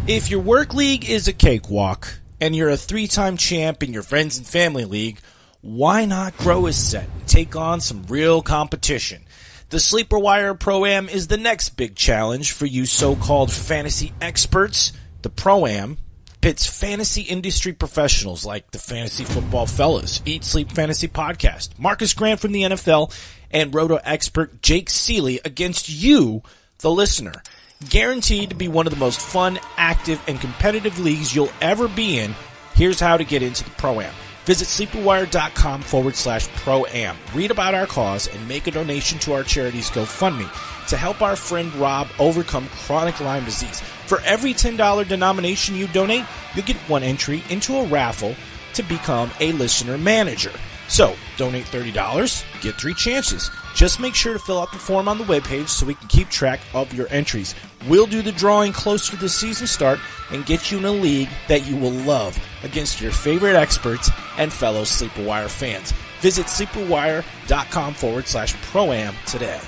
If your work league is a cakewalk and you're a 3-time champ in your friends and family league, why not grow a set and take on some real competition? The SleeperWire Pro-Am is the next big challenge for you so-called fantasy experts. The Pro-Am pits fantasy industry professionals like the Fantasy Football Fellas, Eat Sleep Fantasy Podcast, Marcus Grant from the NFL, and Roto expert Jake Seeley against you, the listener. Guaranteed to be one of the most fun, active, and competitive leagues you'll ever be in. Here's how to get into the Pro-Am. Visit SleeperWire.com/Pro-Am. Read about our cause and make a donation to our charity's GoFundMe to help our friend Rob overcome chronic Lyme disease. For every $10 denomination you donate, you'll get one entry into a raffle to become a listener manager. So, donate $30, get 3 chances. Just make sure to fill out the form on the webpage so we can keep track of your entries. We'll do the drawing closer to the season start and get you in a league that you will love against your favorite experts and fellow SleeperWire fans. Visit SleeperWire.com/Pro-Am today.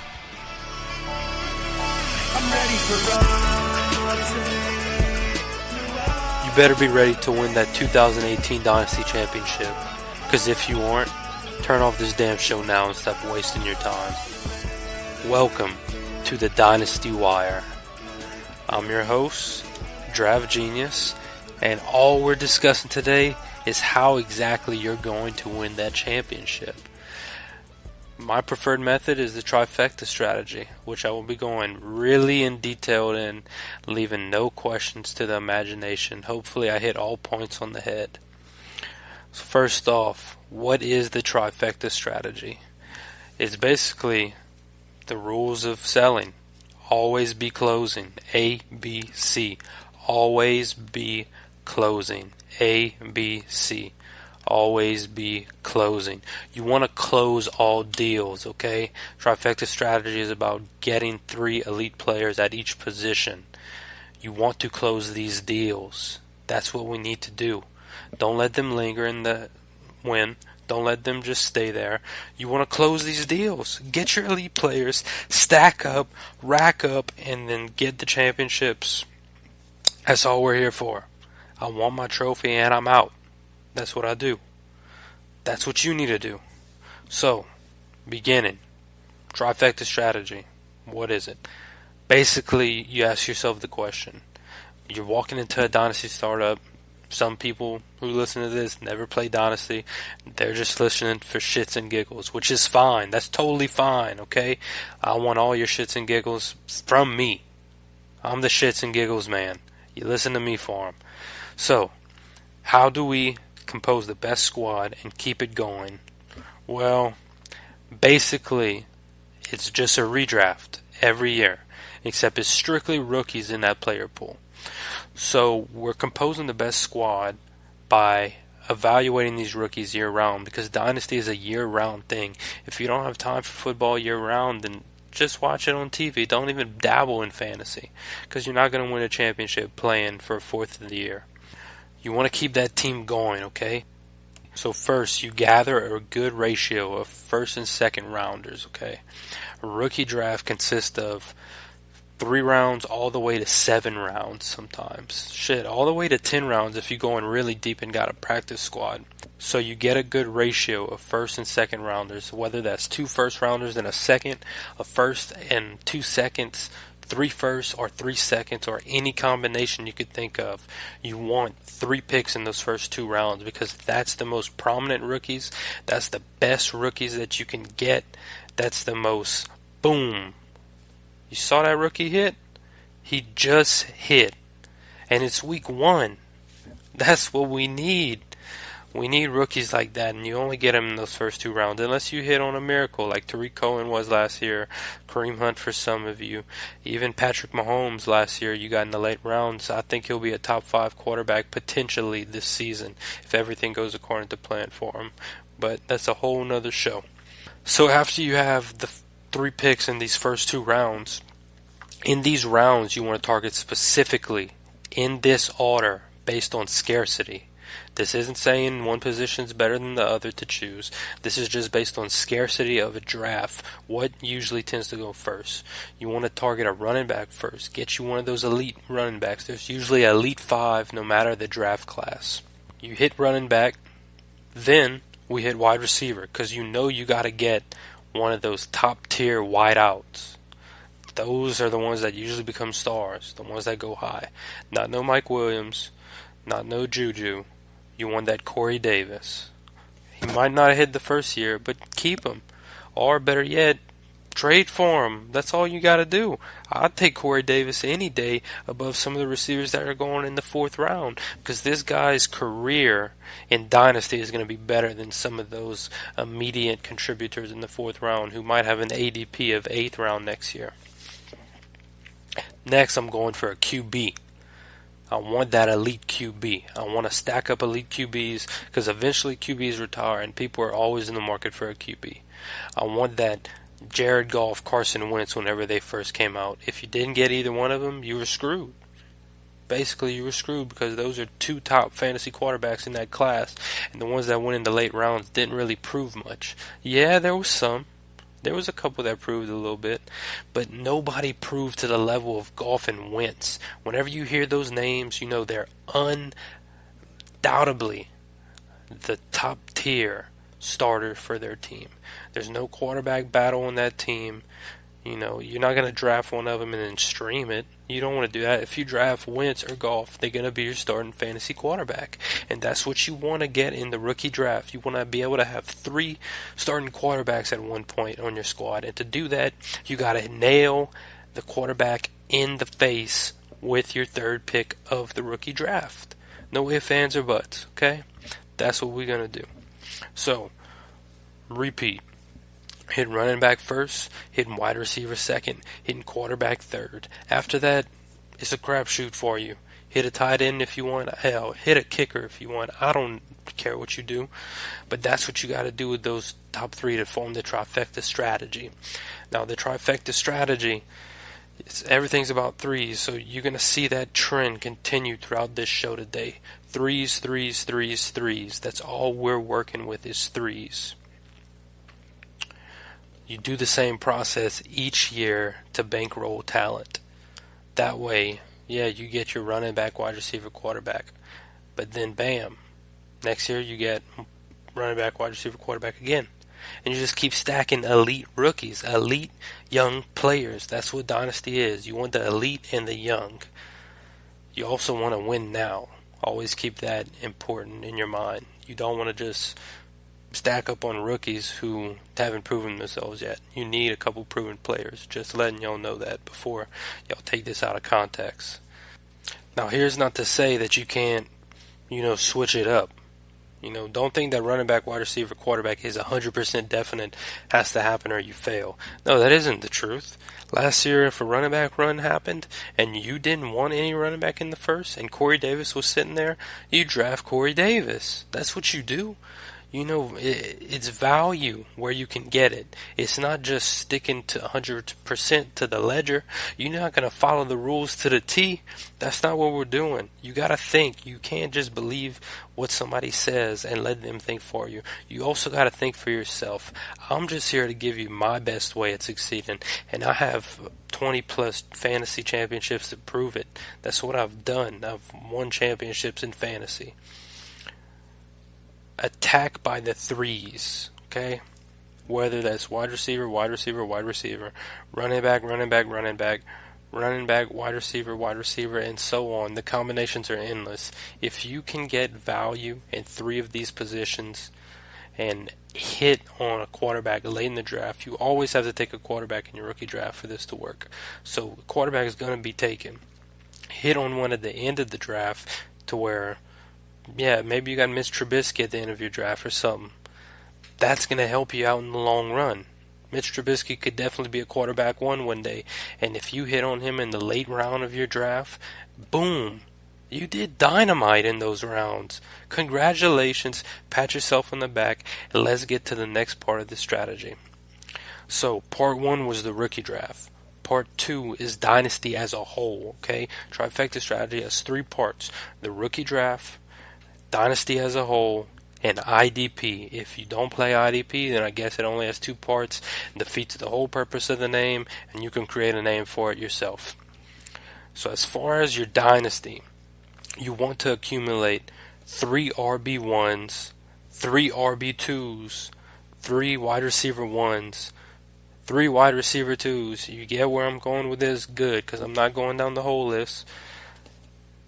I'm ready for You better be ready to win that 2018 Dynasty Championship. Because if you aren't, turn off this damn show now and stop wasting your time. Welcome to the DynastyWire. I'm your host, Draft Genius, and all we're discussing today is how exactly you're going to win that championship. My preferred method is the TriFecta strategy, which I will be going really in detail in, leaving no questions to the imagination. Hopefully I hit all points on the head. So first off, what is the TriFecta strategy? It's basically the rules of selling. Always be closing. A, B, C. Always be closing. A, B, C. Always be closing. You want to close all deals, okay? TriFecta strategy is about getting 3 elite players at each position. You want to close these deals. That's what we need to do. Don't let them linger in the win. Don't let them just stay there. You want to close these deals. Get your elite players, stack up, rack up, and then get the championships. That's all we're here for. I want my trophy and I'm out. That's what I do. That's what you need to do. So, beginning. TriFecta strategy. What is it? Basically, you ask yourself the question. You're walking into a Dynasty startup. Some people who listen to this never play Dynasty. They're just listening for shits and giggles, which is fine. That's totally fine, okay? I want all your shits and giggles from me. I'm the shits and giggles man. You listen to me for them. So, how do we compose the best squad and keep it going? Well, basically, it's just a redraft every year, except it's strictly rookies in that player pool. So we're composing the best squad by evaluating these rookies year-round, because Dynasty is a year-round thing. If you don't have time for football year-round, then just watch it on TV. Don't even dabble in fantasy, because you're not going to win a championship playing for a fourth of the year. You want to keep that team going, okay? So first, you gather a good ratio of first and second rounders, okay? A rookie draft consists of 3 rounds all the way to 7 rounds sometimes. Shit, all the way to 10 rounds if you're going really deep and got a practice squad. So you get a good ratio of first and second rounders, whether that's 2 first rounders and a second, a first and 2 seconds, 3 firsts or 3 seconds, or any combination you could think of. You want 3 picks in those first 2 rounds because that's the most prominent rookies. That's the best rookies that you can get. That's the most boom. You saw that rookie hit? He just hit. And it's week 1. That's what we need. We need rookies like that, and you only get them in those first 2 rounds, unless you hit on a miracle like Tariq Cohen was last year, Kareem Hunt for some of you, even Patrick Mahomes last year you got in the late rounds. I think he'll be a top 5 quarterback potentially this season if everything goes according to plan for him. But that's a whole nother show. So after you have the 3 picks in these first 2 rounds, in these rounds you want to target specifically in this order based on scarcity. This isn't saying one position's better than the other to choose. This is just based on scarcity of a draft. What usually tends to go first? You want to target a running back first. Get you one of those elite running backs. There's usually an elite 5 no matter the draft class. You hit running back, then we hit wide receiver, because you know you got to get one of those top tier wideouts. Those are the ones that usually become stars, the ones that go high. Not no Mike Williams, not no Juju. You want that Corey Davis. He might not have hit the first year, but keep him. Or better yet, trade for him. That's all you got to do. I'd take Corey Davis any day above some of the receivers that are going in the 4th round, because this guy's career in Dynasty is going to be better than some of those immediate contributors in the 4th round who might have an ADP of 8th round next year. Next, I'm going for a QB. I want that elite QB. I want to stack up elite QBs, because eventually QBs retire and people are always in the market for a QB. I want that Jared Goff, Carson Wentz whenever they first came out. If you didn't get either one of them, you were screwed. Basically, you were screwed, because those are 2 top fantasy quarterbacks in that class, and the ones that went in the late rounds didn't really prove much. Yeah, there was some. There was a couple that proved a little bit, but nobody proved to the level of Goff and Wentz. Whenever you hear those names, you know they're undoubtedly the top tier starter for their team. There's no quarterback battle on that team. You know, you're not going to draft one of them and then stream it. You don't want to do that. If you draft Wentz or Goff, they're going to be your starting fantasy quarterback. And that's what you want to get in the rookie draft. You want to be able to have 3 starting quarterbacks at one point on your squad. And to do that, you got to nail the quarterback in the face with your 3rd pick of the rookie draft. No ifs, ands, or buts, okay? That's what we're going to do. So, repeat. Hitting running back first, hitting wide receiver second, hitting quarterback third. After that, it's a crapshoot for you. Hit a tight end if you want. Hell, hit a kicker if you want. I don't care what you do. But that's what you got to do with those top 3 to form the trifecta strategy. Now, the trifecta strategy, everything's about 3s, so you're going to see that trend continue throughout this show today. 3s, 3s, 3s, 3s. That's all we're working with is 3s. You do the same process each year to bankroll talent. That way, yeah, you get your running back, wide receiver, quarterback. But then, bam, next year you get running back, wide receiver, quarterback again. And you just keep stacking elite rookies, elite young players. That's what Dynasty is. You want the elite and the young. You also want to win now. Always keep that important in your mind. You don't want to just stack up on rookies who haven't proven themselves yet. You need a couple proven players. Just letting y'all know that before y'all take this out of context. Now, here's not to say that you can't, switch it up. Don't think that running back, wide receiver, quarterback is 100% definite, has to happen or you fail. No, that isn't the truth. Last year, if a running back run happened and you didn't want any running back in the first and Corey Davis was sitting there, you draft Corey Davis. That's what you do. It's value where you can get it. It's not just sticking to 100% to the ledger. You're not going to follow the rules to the T. That's not what we're doing. You got to think. You can't just believe what somebody says and let them think for you. You also got to think for yourself. I'm just here to give you my best way at succeeding, and I have 20 plus fantasy championships to prove it. That's what I've done. I've won championships in fantasy. Attack by the 3s, okay? Whether that's wide receiver, wide receiver, wide receiver, running back, running back, running back, running back, wide receiver, and so on. The combinations are endless. If you can get value in 3 of these positions and hit on a quarterback late in the draft, you always have to take a quarterback in your rookie draft for this to work. So quarterback is going to be taken. Hit on one at the end of the draft to where, yeah, maybe you got Mitch Trubisky at the end of your draft or something. That's going to help you out in the long run. Mitch Trubisky could definitely be a quarterback one day. And if you hit on him in the late round of your draft, boom, you did dynamite in those rounds. Congratulations, pat yourself on the back, and let's get to the next part of the strategy. So, part 1 was the rookie draft. Part 2 is Dynasty as a whole, okay? Trifecta strategy has 3 parts. The rookie draft, Dynasty as a whole, and IDP. If you don't play IDP, then I guess it only has two parts, defeats the whole purpose of the name, and you can create a name for it yourself. So as far as your Dynasty, you want to accumulate 3 RB1s, 3 RB2s, 3 wide receiver 1s, 3 wide receiver 2s. You get where I'm going with this? Good, because I'm not going down the whole list.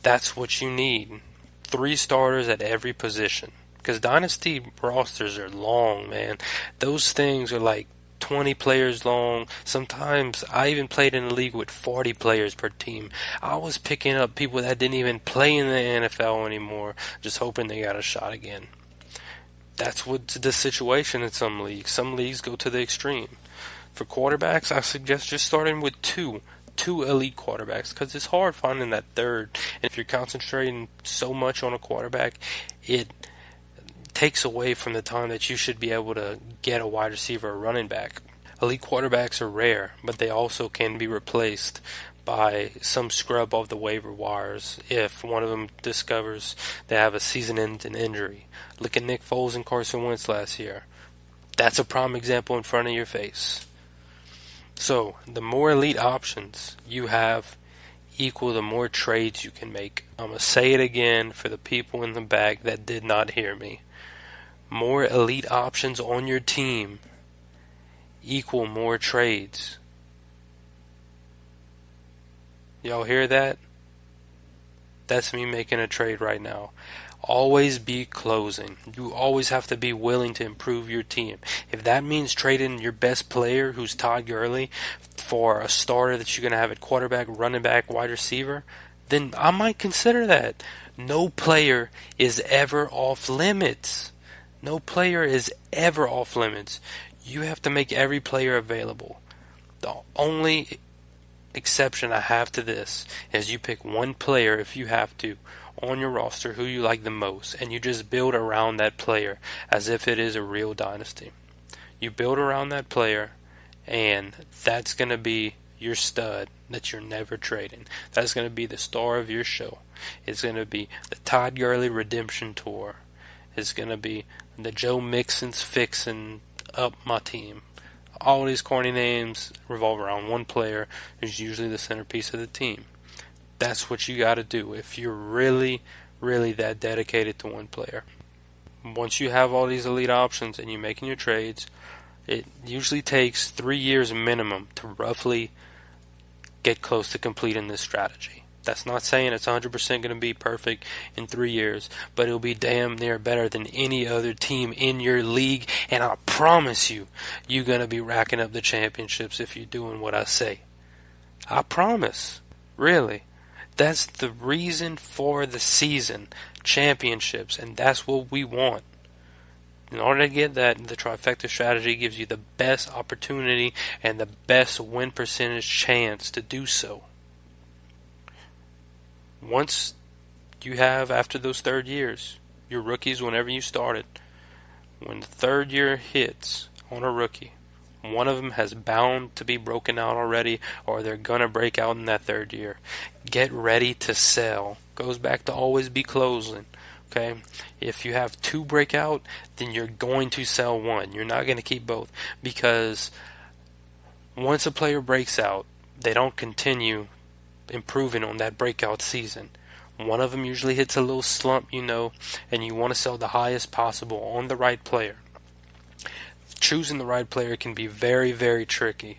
That's what you need. 3 starters at every position. Because Dynasty rosters are long, man. Those things are like 20 players long. Sometimes I even played in a league with 40 players per team. I was picking up people that didn't even play in the NFL anymore, just hoping they got a shot again. That's what's the situation in some leagues. Some leagues go to the extreme. For quarterbacks, I suggest just starting with two elite quarterbacks, because it's hard finding that third. And if you're concentrating so much on a quarterback, it takes away from the time that you should be able to get a wide receiver or running back. Elite quarterbacks are rare, but they also can be replaced by some scrub off the waiver wires if one of them discovers they have a season-ending injury. Look at Nick Foles and Carson Wentz last year. That's a prime example in front of your face. So, the more elite options you have equal the more trades you can make. I'm going to say it again for the people in the back that did not hear me. More elite options on your team equal more trades. Y'all hear that? That's me making a trade right now. Always be closing. You always have to be willing to improve your team. If that means trading your best player, who's Todd Gurley, for a starter that you're going to have at quarterback, running back, wide receiver, then I might consider that. No player is ever off limits. No player is ever off limits. You have to make every player available. The only exception I have to this is you pick one player, if you have to, on your roster who you like the most, and you just build around that player as if it is a real dynasty. You build around that player, and that's going to be your stud that you're never trading. That's going to be the star of your show. It's going to be the Todd Gurley Redemption Tour. It's going to be the Joe Mixon's fixing up my team. All these corny names revolve around one player who's usually the centerpiece of the team. That's what you got to do if you're really, really that dedicated to one player. Once you have all these elite options and you're making your trades, it usually takes 3 years minimum to roughly get close to completing this strategy. That's not saying it's 100% going to be perfect in 3 years, but it'll be damn near better than any other team in your league, and I promise you, you're going to be racking up the championships if you're doing what I say. I promise. Really. That's the reason for the season. Championships, and that's what we want. In order to get that, the TriFecta strategy gives you the best opportunity and the best win percentage chance to do so. Once you have, after those 3rd years, your rookies, whenever you started, when the 3rd year hits on a rookie, one of them has bound to be broken out already, or they're going to break out in that 3rd year. Get ready to sell. Goes back to always be closing. Okay? If you have 2 break out, then you're going to sell 1. You're not going to keep both. Because once a player breaks out, they don't continue improving on that breakout season. One of them usually hits a little slump, and you want to sell the highest possible on the right player. Choosing the right player can be very, very tricky.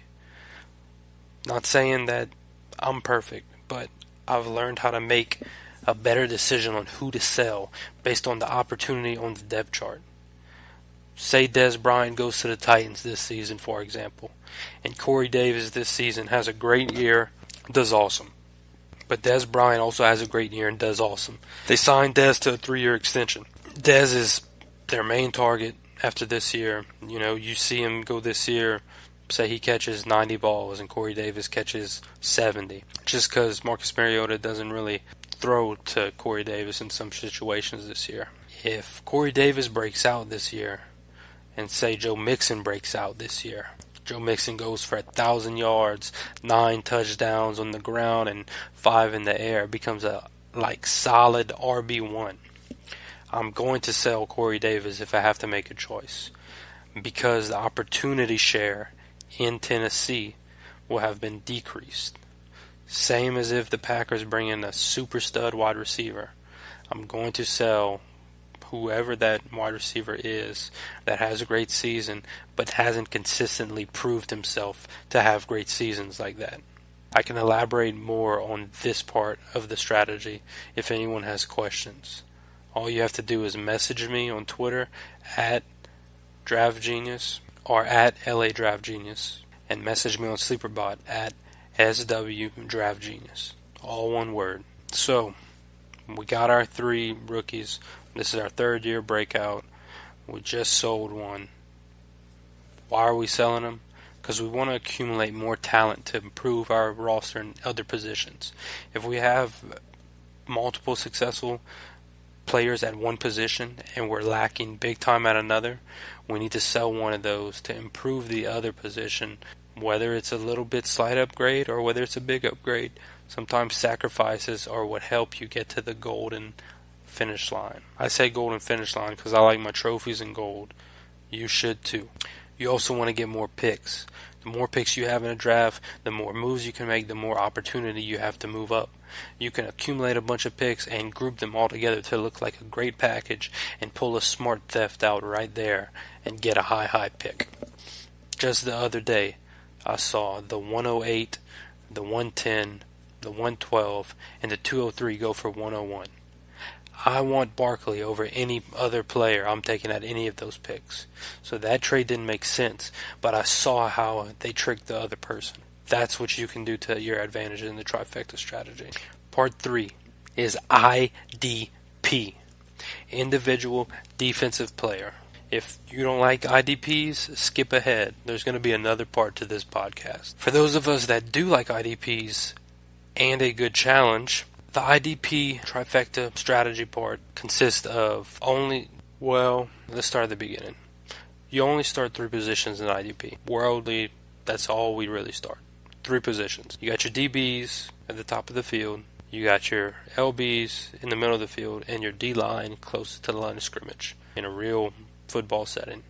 Not saying that I'm perfect, but I've learned how to make a better decision on who to sell based on the opportunity on the depth chart. Say Dez Bryant goes to the Titans this season, for example, and Corey Davis this season has a great year, does awesome. But Dez Bryant also has a great year and does awesome. They signed Dez to a 3-year extension. Dez is their main target after this year. You see him go this year, say he catches 90 balls and Corey Davis catches 70. Just because Marcus Mariota doesn't really throw to Corey Davis in some situations this year. If Corey Davis breaks out this year, and say Joe Mixon breaks out this year, Joe Mixon goes for 1,000 yards, 9 touchdowns on the ground, and 5 in the air, becomes a solid RB1. I'm going to sell Corey Davis if I have to make a choice, because the opportunity share in Tennessee will have been decreased. Same as if the Packers bring in a super stud wide receiver. I'm going to sell whoever that wide receiver is that has a great season but hasn't consistently proved himself to have great seasons like that. I can elaborate more on this part of the strategy if anyone has questions. All you have to do is message me on Twitter at DraftGenius or at LADraftGenius, and message me on SleeperBot at SWDraftGenius. All one word. So, we got our 3 rookies. This is our 3rd year breakout. We just sold one. Why are we selling them? Because we want to accumulate more talent to improve our roster in other positions. If we have multiple successful players at one position and we're lacking big time at another, we need to sell one of those to improve the other position, whether it's a little bit slight upgrade or whether it's a big upgrade. Sometimes sacrifices are what help you get to the golden finish line. I say golden finish line because I like my trophies in gold. You should too. You also want to get more picks. The more picks you have in a draft, the more moves you can make, the more opportunity you have to move up. You can accumulate a bunch of picks and group them all together to look like a great package and pull a smart theft out right there and get a high pick. Just the other day, I saw the 108, the 110, the 112, and the 203 go for 101. I want Barkley over any other player I'm taking at any of those picks. So that trade didn't make sense, but I saw how they tricked the other person. That's what you can do to your advantage in the trifecta strategy. Part 3 is IDP, individual defensive player. If you don't like IDPs, skip ahead. There's going to be another part to this podcast. For those of us that do like IDPs and a good challenge, the IDP trifecta strategy part consists of let's start at the beginning. You only start 3 positions in IDP. Worldly, that's all we really start. 3 positions. You got your DBs at the top of the field, you got your LBs in the middle of the field, and your D-line close to the line of scrimmage in a real football setting.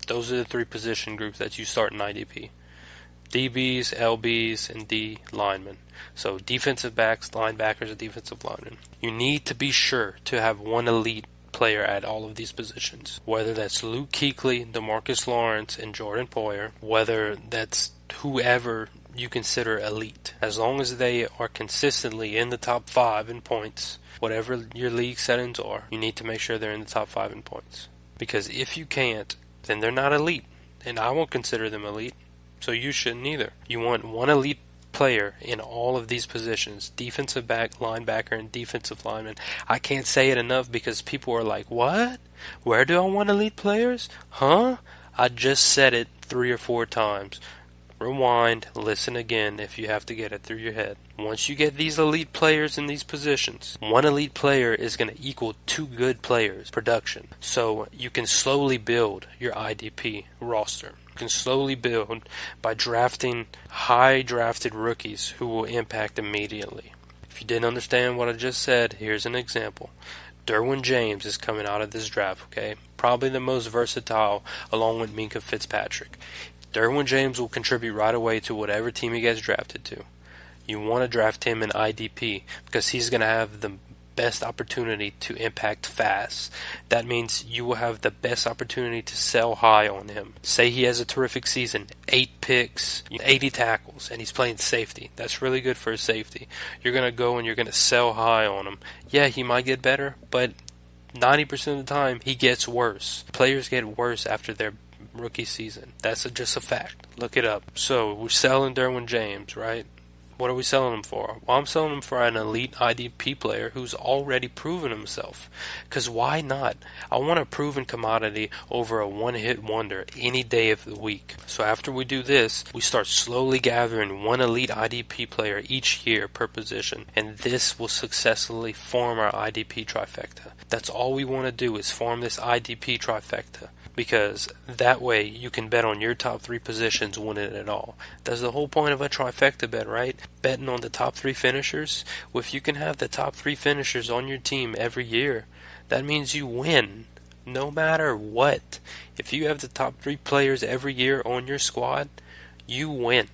Those are the 3 position groups that you start in IDP. DBs, LBs, and D linemen. So defensive backs, linebackers, and defensive linemen. You need to be sure to have one elite player at all of these positions. Whether that's Luke Kuechly, DeMarcus Lawrence, and Jordan Poyer, whether that's whoever you consider elite. As long as they are consistently in the top 5 in points, whatever your league settings are, you need to make sure they're in the top 5 in points. Because if you can't, then they're not elite. And I won't consider them elite. So you shouldn't either. You want one elite player in all of these positions. Defensive back, linebacker, and defensive lineman. I can't say it enough because people are like, what? Where do I want elite players? Huh? I just said it 3 or 4 times. Rewind, listen again if you have to get it through your head. Once you get these elite players in these positions, one elite player is going to equal 2 good players production. So you can slowly build your IDP roster. You can slowly build by drafting high drafted rookies who will impact immediately. If you didn't understand what I just said, here's an example. Derwin James is coming out of this draft, okay? Probably the most versatile along with Minkah Fitzpatrick. Derwin James will contribute right away to whatever team he gets drafted to. You want to draft him in IDP because he's going to have the best opportunity to impact fast. That means you will have the best opportunity to sell high on him. Say he has a terrific season, 8 picks, 80 tackles, and he's playing safety. That's really good for a safety. You're going to go and you're going to sell high on him. Yeah, he might get better, but 90% of the time he gets worse. Players get worse after their rookie season. That's just a fact. Look it up. So we're selling Derwin James, right? What are we selling him for? Well, I'm selling him for an elite IDP player who's already proven himself. Because why not? I want a proven commodity over a one-hit wonder any day of the week. So after we do this, we start slowly gathering one elite IDP player each year per position. And this will successfully form our IDP trifecta. That's all we want to do is form this IDP trifecta. Because that way you can bet on your top 3 positions winning it all. That's the whole point of a trifecta bet, right? betting on the top 3 finishers. Well, if you can have the top 3 finishers on your team every year, that means you win. No matter what. If you have the top 3 players every year on your squad, you win.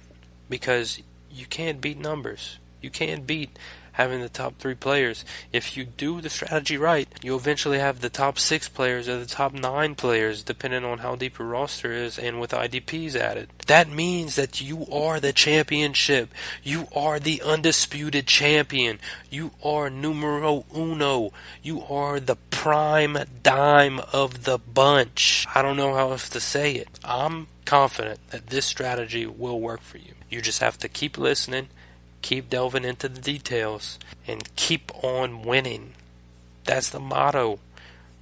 Because you can't beat numbers. You can't beat having the top 3 players. If you do the strategy right, you'll eventually have the top 6 players or the top 9 players, depending on how deep your roster is and with IDPs added. That means that you are the championship. You are the undisputed champion. You are numero uno. You are the prime dime of the bunch. I don't know how else to say it. I'm confident that this strategy will work for you. You just have to keep listening, keep delving into the details, and keep on winning. That's the motto.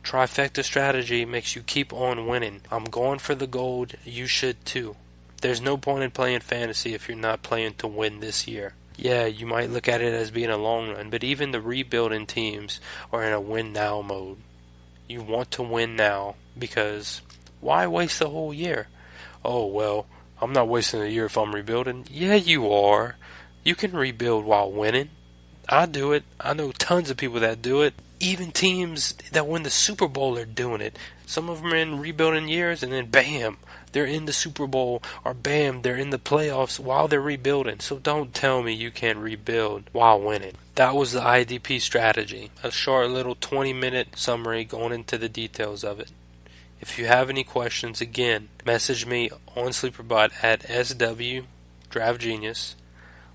Trifecta strategy makes you keep on winning. I'm going for the gold. You should too. There's no point in playing fantasy if you're not playing to win this year. Yeah, you might look at it as being a long run, but even the rebuilding teams are in a win now mode. You want to win now, because why waste the whole year? Oh, well, I'm not wasting a year if I'm rebuilding. Yeah, you are. You can rebuild while winning. I do it. I know tons of people that do it. Even teams that win the Super Bowl are doing it. Some of them are in rebuilding years, and then bam, they're in the Super Bowl, or bam, they're in the playoffs while they're rebuilding. So don't tell me you can't rebuild while winning. That was the IDP strategy. A short little 20-minute summary going into the details of it. If you have any questions, again, message me on SleeperBot at SWDraftGenius,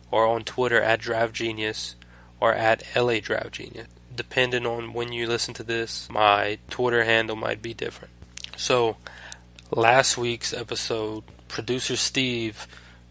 or on Twitter at DraftGenius, or at LADraftGenius. Depending on when you listen to this, my Twitter handle might be different. So, last week's episode, producer Steve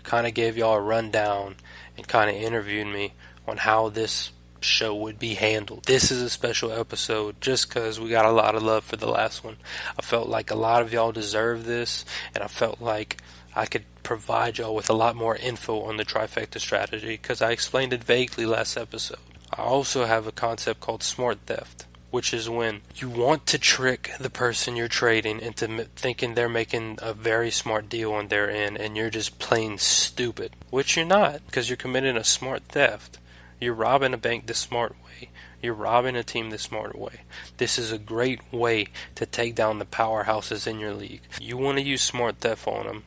kind of gave y'all a rundown and kind of interviewed me on how this show would be handled. This is a special episode just because we got a lot of love for the last one. I felt like a lot of y'all deserve this, and I felt like I could provide y'all with a lot more info on the trifecta strategy because I explained it vaguely last episode. I also have a concept called smart theft, which is when you want to trick the person you're trading into thinking they're making a very smart deal on their end, and you're just plain stupid, which you're not, because you're committing a smart theft. You're robbing a bank the smart way. You're robbing a team the smart way. This is a great way to take down the powerhouses in your league. You want to use smart theft on them.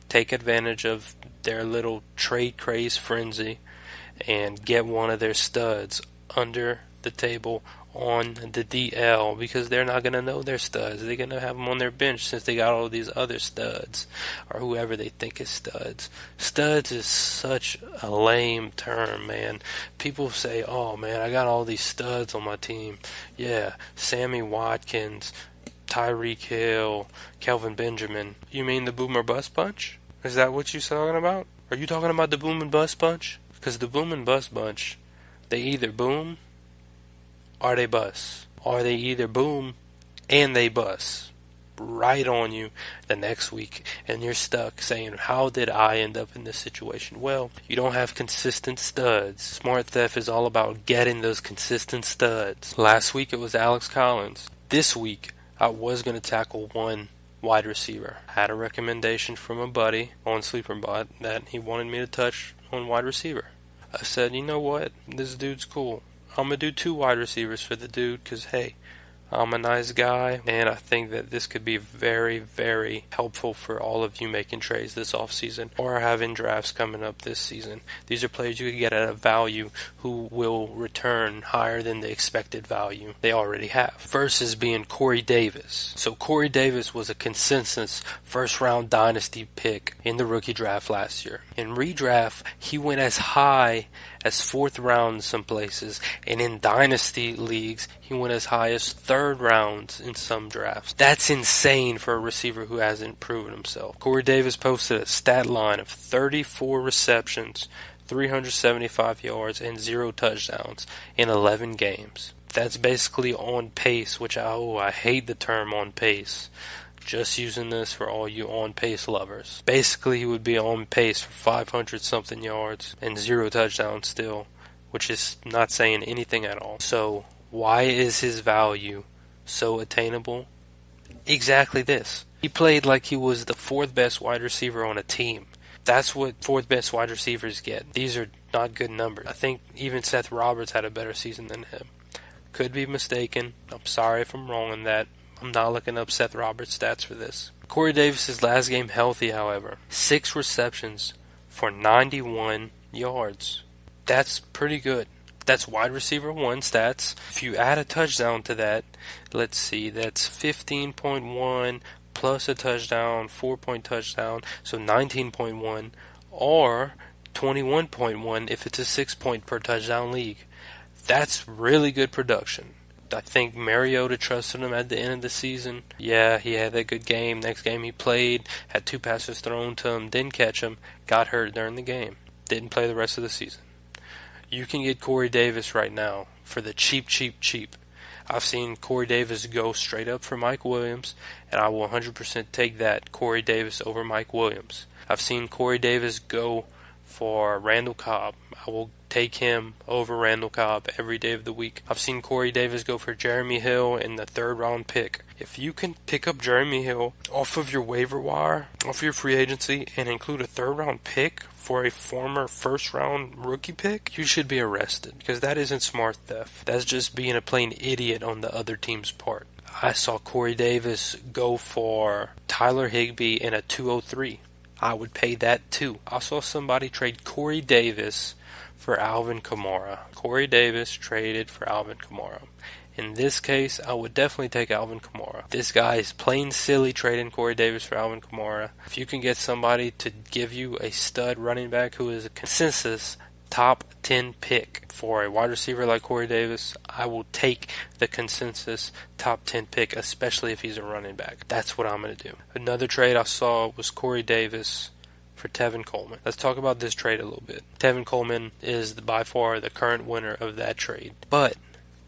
Take advantage of their little trade craze frenzy and get one of their studs under the table on the DL, because they're not going to know their studs. They're going to have them on their bench since they got all these other studs, or whoever they think is studs. Studs is such a lame term, man. People say, oh man, I got all these studs on my team. Yeah, Sammy Watkins, Tyreek Hill, Kelvin Benjamin. You mean the boom or bust bunch? Is that what you're talking about? Are you talking about the boom and bust bunch? Because the boom and bust bunch, they either boom or they bust. Or they either boom and they bust. Right on you the next week. And you're stuck saying, how did I end up in this situation? Well, you don't have consistent studs. Smart theft is all about getting those consistent studs. Last week it was Alex Collins. This week I was going to tackle one wide receiver. I had a recommendation from a buddy on SleeperBot that he wanted me to touch on wide receiver. I said, you know what? This dude's cool. I'm going to do 2 wide receivers for the dude because, hey, I'm a nice guy, and I think that this could be very, very helpful for all of you making trades this offseason or having drafts coming up this season. These are players you can get at a value who will return higher than the expected value they already have. Versus being Corey Davis. So Corey Davis was a consensus first-round dynasty pick in the rookie draft last year. In redraft, he went as high as 4th round in some places, and in dynasty leagues, he went as high as 3rd rounds in some drafts. That's insane for a receiver who hasn't proven himself. Corey Davis posted a stat line of 34 receptions, 375 yards, and 0 touchdowns in 11 games. That's basically on pace, which I hate the term on pace. Just using this for all you on-pace lovers. Basically, he would be on pace for 500-something yards and 0 touchdowns still, which is not saying anything at all. So, why is his value so attainable? Exactly this. He played like he was the 4th best wide receiver on a team. That's what 4th best wide receivers get. These are not good numbers. I think even Seth Roberts had a better season than him. Could be mistaken. I'm sorry if I'm wrong on that. I'm not looking up Seth Roberts' stats for this. Corey Davis' last game healthy, however. 6 receptions for 91 yards. That's pretty good. That's wide receiver 1 stats. If you add a touchdown to that, let's see, that's 15.1 plus a touchdown, 4-point touchdown, so 19.1, or 21.1 if it's a 6-point per touchdown league. That's really good production. I think Mariota trusted him at the end of the season. Yeah, he had that good game. Next game he played, had 2 passes thrown to him, didn't catch him, got hurt during the game. Didn't play the rest of the season. You can get Corey Davis right now for the cheap. I've seen Corey Davis go straight up for Mike Williams, and I will 100% take that, Corey Davis over Mike Williams. I've seen Corey Davis go for Randall Cobb. I will take him over Randall Cobb every day of the week. I've seen Corey Davis go for Jeremy Hill in the 3rd round pick. If you can pick up Jeremy Hill off of your waiver wire, off your free agency, and include a 3rd round pick for a former 1st round rookie pick, you should be arrested, because that isn't smart theft. That's just being a plain idiot on the other team's part. I saw Corey Davis go for Tyler Higbee in a 203. I would pay that too. I saw somebody trade Corey Davis for Alvin Kamara. Corey Davis traded for Alvin Kamara. In this case, I would definitely take Alvin Kamara. This guy is plain silly trading Corey Davis for Alvin Kamara. If you can get somebody to give you a stud running back who is a consensus top 10 pick for a wide receiver like Corey Davis, I will take the consensus top 10 pick, especially if he's a running back. That's what I'm going to do. Another trade I saw was Corey Davis for Tevin Coleman. Let's talk about this trade a little bit. Tevin Coleman is by far the current winner of that trade, but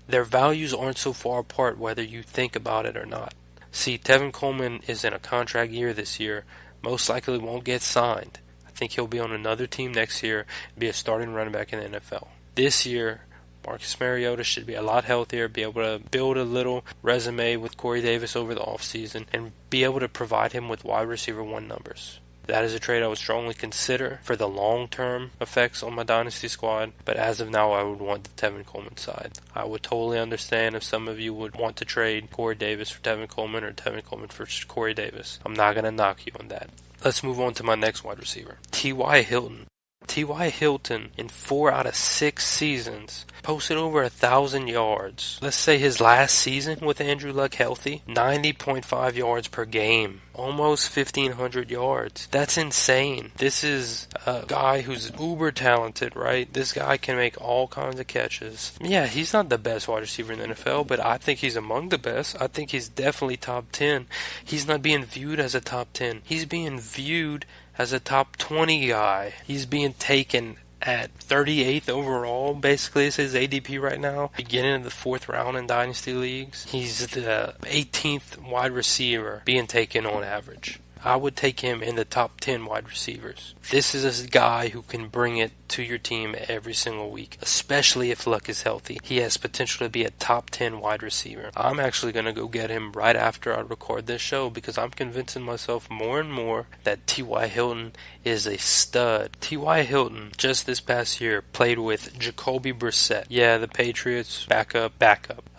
their values aren't so far apart whether you think about it or not. See, Tevin Coleman is in a contract year this year, most likely won't get signed. I think he'll be on another team next year and be a starting running back in the NFL. This year, Marcus Mariota should be a lot healthier, be able to build a little resume with Corey Davis over the offseason, and be able to provide him with wide receiver 1 numbers. That is a trade I would strongly consider for the long-term effects on my Dynasty squad, but as of now, I would want the Tevin Coleman side. I would totally understand if some of you would want to trade Corey Davis for Tevin Coleman or Tevin Coleman for Corey Davis. I'm not going to knock you on that. Let's move on to my next wide receiver, T.Y. Hilton. T.Y. Hilton, in 4 out of 6 seasons, posted over 1,000 yards. Let's say his last season with Andrew Luck healthy, 90.5 yards per game. Almost 1,500 yards. That's insane. This is a guy who's uber talented, right? This guy can make all kinds of catches. Yeah, he's not the best wide receiver in the NFL, but I think he's among the best. I think he's definitely top 10. He's not being viewed as a top 10. He's being viewed as a top 20 guy. He's being taken at 38th overall, basically, is his ADP right now. Beginning of the 4th round in Dynasty leagues. He's the 18th wide receiver being taken on average. I would take him in the top 10 wide receivers. This is a guy who can bring it to your team every single week, especially if Luck is healthy. He has potential to be a top 10 wide receiver. I'm actually going to go get him right after I record this show because I'm convincing myself more and more that T.Y. Hilton is a stud. T.Y. Hilton, just this past year, played with Jacoby Brissett. Yeah, the Patriots backup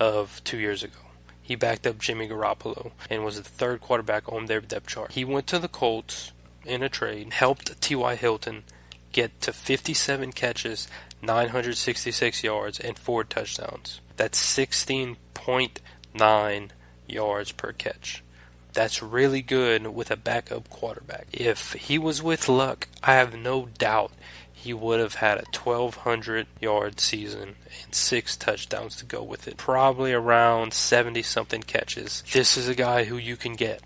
of 2 years ago. He backed up Jimmy Garoppolo and was the 3rd quarterback on their depth chart. He went to the Colts in a trade, helped T.Y. Hilton get to 57 catches, 966 yards, and 4 touchdowns. That's 16.9 yards per catch. That's really good with a backup quarterback. If he was with Luck, I have no doubt he would have had a 1,200-yard season and 6 touchdowns to go with it. Probably around 70-something catches. This is a guy who you can get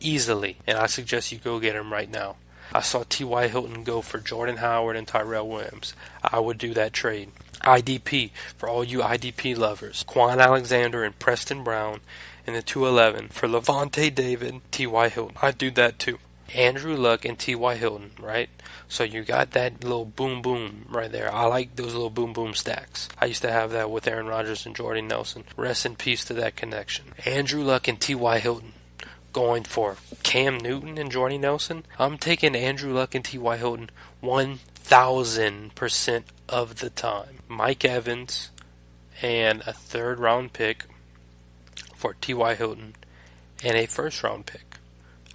easily, and I suggest you go get him right now. I saw T.Y. Hilton go for Jordan Howard and Tyrell Williams. I would do that trade. IDP, for all you IDP lovers. Quan Alexander and Preston Brown in the 211 for Levante David, T.Y. Hilton. I'd do that too. Andrew Luck and T.Y. Hilton, right? So you got that little boom boom right there. I like those little boom boom stacks. I used to have that with Aaron Rodgers and Jordy Nelson. Rest in peace to that connection. Andrew Luck and T.Y. Hilton going for Cam Newton and Jordy Nelson. I'm taking Andrew Luck and T.Y. Hilton 1,000% of the time. Mike Evans and a 3rd round pick for T.Y. Hilton and a 1st round pick.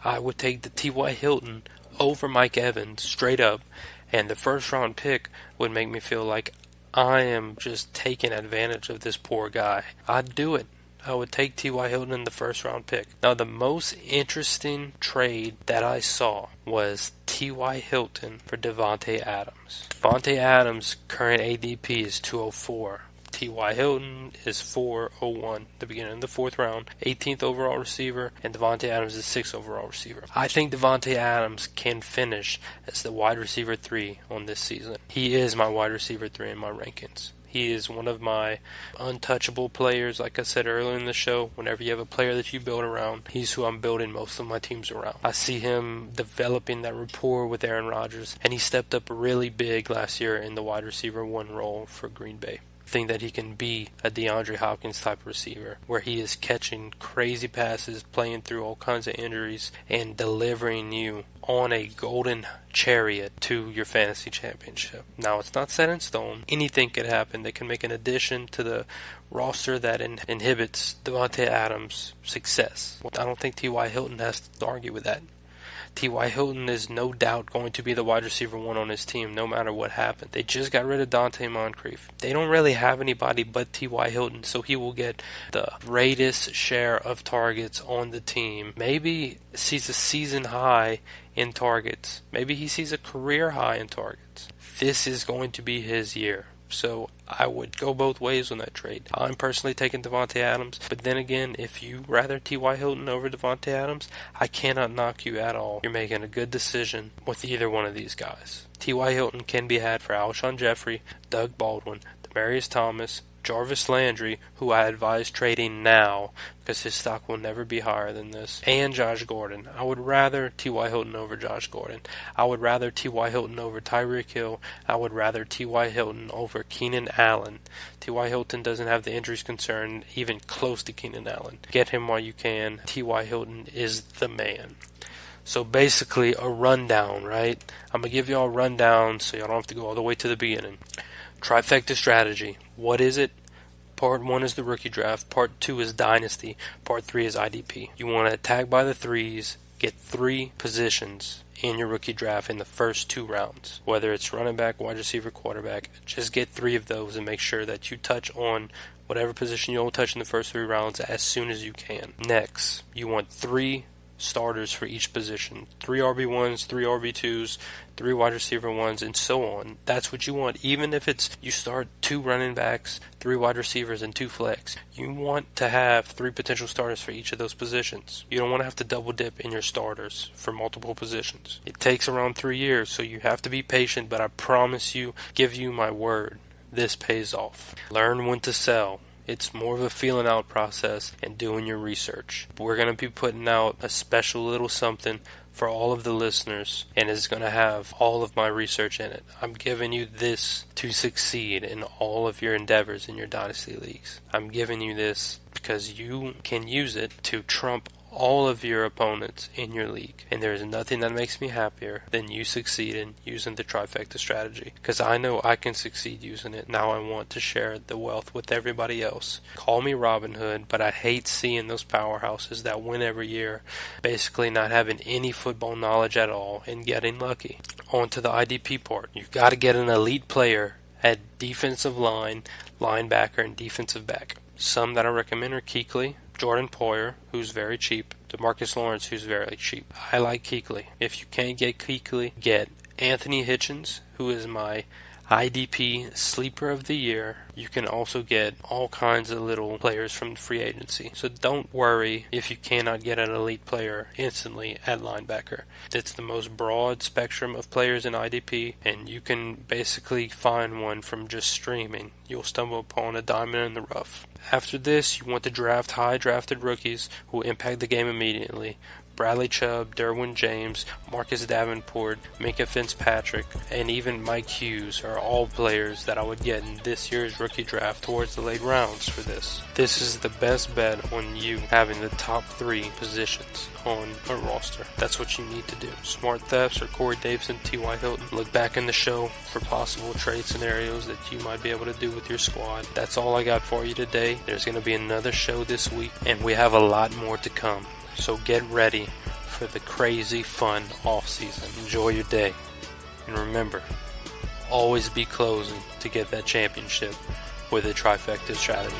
I would take the T.Y. Hilton over Mike Evans straight up, and the 1st round pick would make me feel like I am just taking advantage of this poor guy. I'd do it. I would take T.Y. Hilton in the 1st round pick. Now, the most interesting trade that I saw was T.Y. Hilton for Davante Adams. Davante Adams' current ADP is 204. T.Y. Hilton is 401, the beginning of the 4th round, 18th overall receiver, and Davante Adams is 6th overall receiver. I think Davante Adams can finish as the wide receiver 3 on this season. He is my wide receiver 3 in my rankings. He is one of my untouchable players. Like I said earlier in the show, whenever you have a player that you build around, he's who I'm building most of my teams around. I see him developing that rapport with Aaron Rodgers, and he stepped up really big last year in the wide receiver 1 role for Green Bay. Think that he can be a DeAndre Hopkins type of receiver, where he is catching crazy passes, playing through all kinds of injuries, and delivering you on a golden chariot to your fantasy championship. Now, it's not set in stone. Anything could happen. They can make an addition to the roster that inhibits Davante Adams' success. I don't think T.Y. Hilton has to argue with that. T.Y. Hilton is no doubt going to be the wide receiver 1 on his team no matter what happened. They just got rid of Dante Moncrief. They don't really have anybody but T.Y. Hilton, so he will get the greatest share of targets on the team. Maybe sees a season high in targets. Maybe he sees a career high in targets. This is going to be his year. So I would go both ways on that trade. I'm personally taking Davante Adams, but then again, if you rather T.Y. Hilton over Davante Adams, I cannot knock you at all. You're making a good decision with either one of these guys. T.Y. Hilton can be had for Alshon Jeffrey, Doug Baldwin, Demaryius Thomas, Jarvis Landry, who I advise trading now because his stock will never be higher than this, and Josh Gordon. I would rather T.Y. Hilton over Josh Gordon. I would rather T.Y. Hilton over Tyreek Hill. I would rather T.Y. Hilton over Keenan Allen. T.Y. Hilton doesn't have the injuries concern even close to Keenan Allen. Get him while you can. T.Y. Hilton is the man. So basically a rundown, right? I'm going to give y'all a rundown so y'all don't have to go all the way to the beginning. Trifecta strategy. What is it? Part 1 is the rookie draft. Part 2 is dynasty. Part 3 is IDP. You want to attack by the threes. Get 3 positions in your rookie draft in the first 2 rounds. Whether it's running back, wide receiver, quarterback. Just get 3 of those and make sure that you touch on whatever position you'll touch in the first 3 rounds as soon as you can. Next, you want 3 starters for each position. 3 RB1s, 3 RB2s, 3 wide receiver 1s, and so on. That's what you want. Even if it's you start 2 running backs, 3 wide receivers, and 2 flex. You want to have 3 potential starters for each of those positions. You don't want to have to double dip in your starters for multiple positions. It takes around 3 years, so you have to be patient, but I promise you, give you my word, this pays off. Learn when to sell. It's more of a feeling out process and doing your research. We're going to be putting out a special little something for all of the listeners, and it's going to have all of my research in it. I'm giving you this to succeed in all of your endeavors in your Dynasty Leagues. I'm giving you this because you can use it to trump all of your opponents in your league. And there is nothing that makes me happier than you succeeding using the trifecta strategy. Because I know I can succeed using it. Now I want to share the wealth with everybody else. Call me Robin Hood, but I hate seeing those powerhouses that win every year basically not having any football knowledge at all and getting lucky. On to the IDP part. You've got to get an elite player at defensive line, linebacker, and defensive back. Some that I recommend are Kuechly, Jordan Poyer, who's very cheap, DeMarcus Lawrence, who's very cheap. I like Kuechly. If you can't get Kuechly, get Anthony Hitchens, who is my IDP Sleeper of the Year. You can also get all kinds of little players from free agency. So don't worry if you cannot get an elite player instantly at linebacker. It's the most broad spectrum of players in IDP, and you can basically find one from just streaming. You'll stumble upon a diamond in the rough. After this, you want to draft high drafted rookies who will impact the game immediately. Bradley Chubb, Derwin James, Marcus Davenport, Minkah Fitzpatrick, and even Mike Hughes are all players that I would get in this year's rookie draft towards the late rounds for this. This is the best bet on you having the top 3 positions on a roster. That's what you need to do. Smart Thefts or Corey Davidson, T.Y. Hilton. Look back in the show for possible trade scenarios that you might be able to do with your squad. That's all I got for you today. There's going to be another show this week, and we have a lot more to come. So get ready for the crazy, fun off-season. Enjoy your day. And remember, always be closing to get that championship with a TriFecta strategy.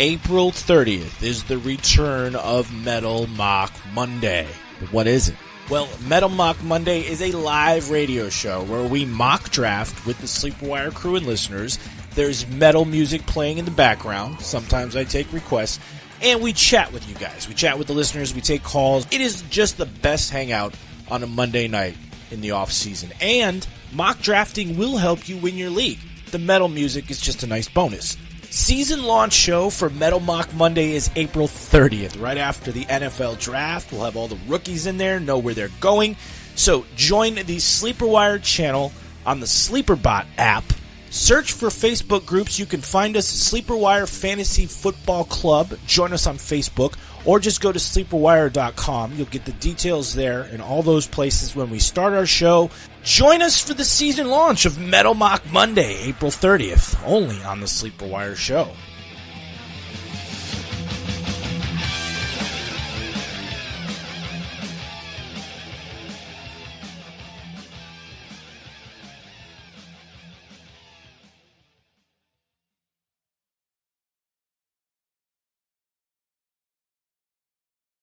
April 30th is the return of Metal Mock Monday. But what is it? Well, Metal Mock Monday is a live radio show where we mock draft with the SleeperWire crew and listeners. There's metal music playing in the background. Sometimes I take requests. And we chat with you guys. We chat with the listeners. We take calls. It is just the best hangout on a Monday night in the off season. And mock drafting will help you win your league. The metal music is just a nice bonus. Season launch show for Metal Mock Monday is April 30th, right after the NFL draft. We'll have all the rookies in there, know where they're going. So join the SleeperWire channel on the SleeperBot app. Search for Facebook groups. You can find us SleeperWire Fantasy Football Club. Join us on Facebook, or just go to SleeperWire.com. You'll get the details there in all those places when we start our show. Join us for the season launch of Metal Mock Monday, April 30th, only on the SleeperWire show.